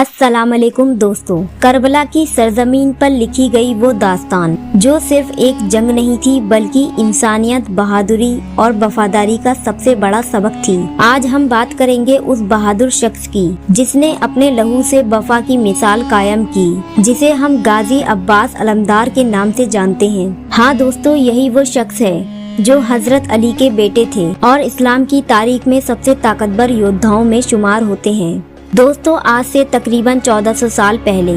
अस्सलाम वालेकुम दोस्तों, करबला की सरजमीन पर लिखी गई वो दास्तान जो सिर्फ एक जंग नहीं थी बल्कि इंसानियत, बहादुरी और वफादारी का सबसे बड़ा सबक थी। आज हम बात करेंगे उस बहादुर शख्स की जिसने अपने लहू से वफा की मिसाल कायम की, जिसे हम गाजी अब्बास अलमदार के नाम से जानते हैं। हाँ दोस्तों, यही वो शख्स है जो हजरत अली के बेटे थे और इस्लाम की तारीख में सबसे ताकतवर योद्धाओं में शुमार होते हैं। दोस्तों, आज से तकरीबन 1400 साल पहले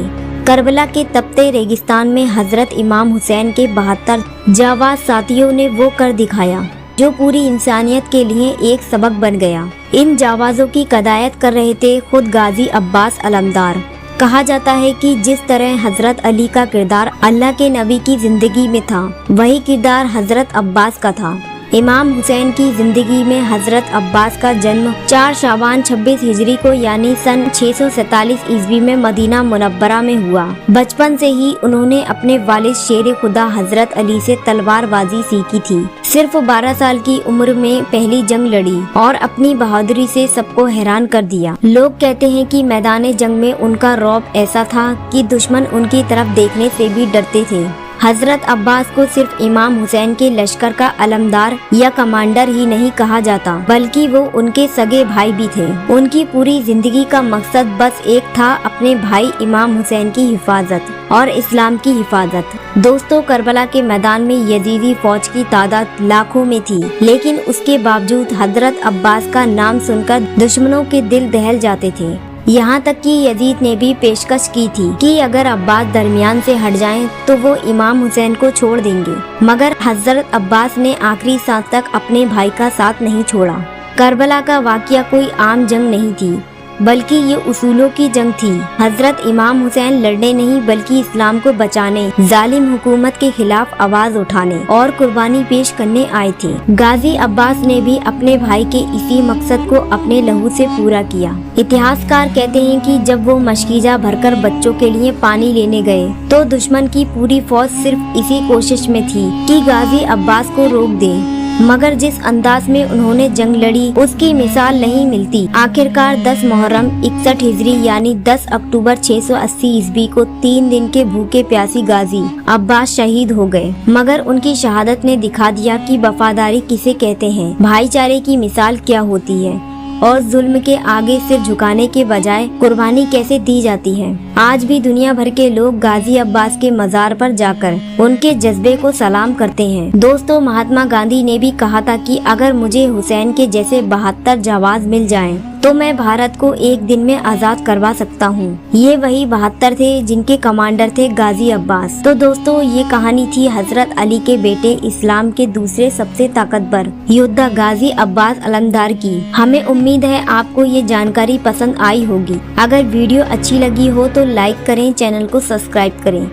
करबला के तपते रेगिस्तान में हजरत इमाम हुसैन के 72 जाबाज साथियों ने वो कर दिखाया जो पूरी इंसानियत के लिए एक सबक बन गया। इन जाबाजों की कदायत कर रहे थे खुद गाजी अब्बास अलमदार। कहा जाता है कि जिस तरह हजरत अली का किरदार अल्लाह के नबी की जिंदगी में था, वही किरदार हजरत अब्बास का था। इमाम हुसैन की जिंदगी में हजरत अब्बास का जन्म 4 शाबान 26 हिजरी को यानी सन 647 ईस्वी में मदीना मुनव्वरा में हुआ। बचपन से ही उन्होंने अपने वालिद शेर खुदा हजरत अली से तलवारबाजी सीखी थी। सिर्फ 12 साल की उम्र में पहली जंग लड़ी और अपनी बहादुरी से सबको हैरान कर दिया। लोग कहते हैं कि मैदान जंग में उनका रौब ऐसा था कि दुश्मन उनकी तरफ देखने से भी डरते थे। हजरत अब्बास को सिर्फ इमाम हुसैन के लश्कर का अलमदार या कमांडर ही नहीं कहा जाता, बल्कि वो उनके सगे भाई भी थे। उनकी पूरी जिंदगी का मकसद बस एक था, अपने भाई इमाम हुसैन की हिफाजत और इस्लाम की हिफाजत। दोस्तों, करबला के मैदान में यजीदी फौज की तादाद लाखों में थी, लेकिन उसके बावजूद हजरत अब्बास का नाम सुनकर दुश्मनों के दिल दहल जाते थे। यहाँ तक कि यजीद ने भी पेशकश की थी कि अगर अब्बास दरमियान से हट जाएं तो वो इमाम हुसैन को छोड़ देंगे, मगर हजरत अब्बास ने आखिरी सांस तक अपने भाई का साथ नहीं छोड़ा। करबला का वाकया कोई आम जंग नहीं थी, बल्कि ये उसूलों की जंग थी। हजरत इमाम हुसैन लड़ने नहीं बल्कि इस्लाम को बचाने, जालिम हुकूमत के खिलाफ आवाज उठाने और कुर्बानी पेश करने आए थे। गाजी अब्बास ने भी अपने भाई के इसी मकसद को अपने लहू से पूरा किया। इतिहासकार कहते हैं कि जब वो मशकीजा भरकर बच्चों के लिए पानी लेने गए तो दुश्मन की पूरी फौज सिर्फ इसी कोशिश में थी कि गाजी अब्बास को रोक दे, मगर जिस अंदाज में उन्होंने जंग लड़ी उसकी मिसाल नहीं मिलती। आखिरकार 10 मुहर्रम 61 हिजरी यानी 10 अक्टूबर 680 ईस्वी को 3 दिन के भूखे प्यासी गाजी अब्बास शहीद हो गए। मगर उनकी शहादत ने दिखा दिया कि वफादारी किसे कहते हैं, भाईचारे की मिसाल क्या होती है और जुल्म के आगे सिर झुकाने के बजाय कुर्बानी कैसे दी जाती है। आज भी दुनिया भर के लोग गाजी अब्बास के मजार पर जाकर उनके जज्बे को सलाम करते हैं। दोस्तों, महात्मा गांधी ने भी कहा था कि अगर मुझे हुसैन के जैसे 72 जाबाज मिल जाएं, तो मैं भारत को एक दिन में आजाद करवा सकता हूँ। ये वही 72 थे जिनके कमांडर थे गाजी अब्बास। तो दोस्तों, ये कहानी थी हजरत अली के बेटे, इस्लाम के दूसरे सबसे ताकतवर योद्धा गाजी अब्बास अलमदार की। हमें उम्मीद है आपको ये जानकारी पसंद आई होगी। अगर वीडियो अच्छी लगी हो तो लाइक करें, चैनल को सब्सक्राइब करें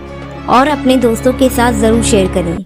और अपने दोस्तों के साथ जरूर शेयर करें।